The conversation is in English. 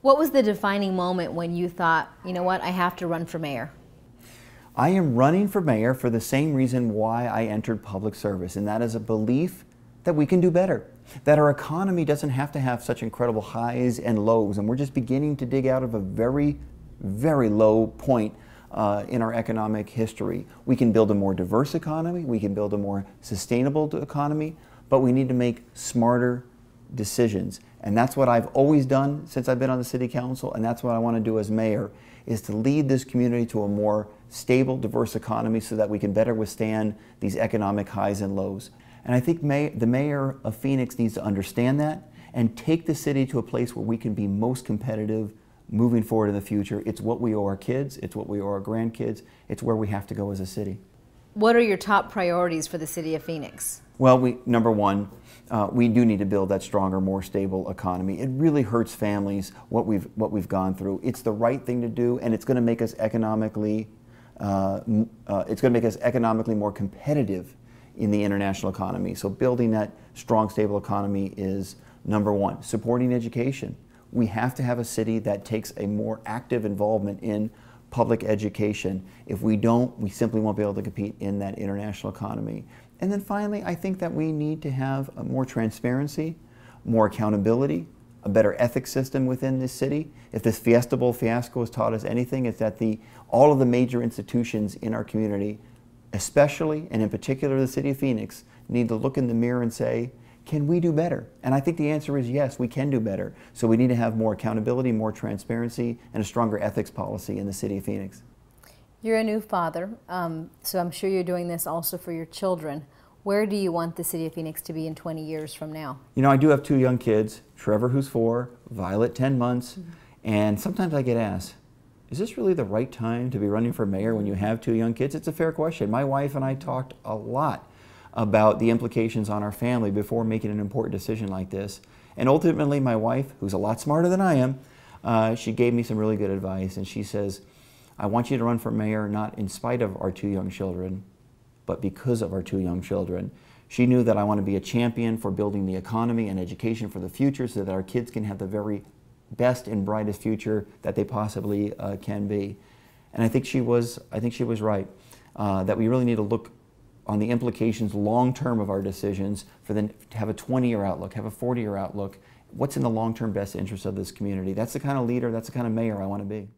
What was the defining moment when you thought, you know what, I have to run for mayor? I am running for mayor for the same reason why I entered public service, and that is a belief that we can do better, that our economy doesn't have to have such incredible highs and lows, and we're just beginning to dig out of a very, very low point in our economic history. We can build a more diverse economy, we can build a more sustainable economy, but we need to make smarter decisions. And that's what I've always done since I've been on the city council, and that's what I want to do as mayor, is to lead this community to a more stable, diverse economy so that we can better withstand these economic highs and lows. And I think the mayor of Phoenix needs to understand that and take the city to a place where we can be most competitive moving forward in the future. It's what we owe our kids, it's what we owe our grandkids, it's where we have to go as a city. What are your top priorities for the city of Phoenix? Well, number one, we do need to build that stronger, more stable economy. It really hurts families what we've gone through. It's the right thing to do, and it's going to make us economically more competitive in the international economy. So building that strong, stable economy is number one. Supporting education. We have to have a city that takes a more active involvement in public education. If we don't, we simply won't be able to compete in that international economy. And then finally, I think that we need to have more transparency, more accountability, a better ethics system within this city. If this Fiesta Bowl fiasco has taught us anything, it's that all of the major institutions in our community, especially and in particular the city of Phoenix, need to look in the mirror and say, can we do better? And I think the answer is yes, we can do better. So we need to have more accountability, more transparency, and a stronger ethics policy in the city of Phoenix. You're a new father, so I'm sure you're doing this also for your children. Where do you want the city of Phoenix to be in 20 years from now? You know, I do have two young kids, Trevor, who's 4, Violet, 10 months, and sometimes I get asked, is this really the right time to be running for mayor when you have 2 young kids? It's a fair question. My wife and I talked a lot about the implications on our family before making an important decision like this. And ultimately, my wife, who's a lot smarter than I am, she gave me some really good advice, and she says, I want you to run for mayor not in spite of our 2 young children, but because of our 2 young children. She knew that I want to be a champion for building the economy and education for the future so that our kids can have the very best and brightest future that they possibly can be. And I think she was right, that we really need to look on the implications long-term of our decisions for them to have a 20-year outlook, have a 40-year outlook. What's in the long-term best interest of this community? That's the kind of leader, that's the kind of mayor I want to be.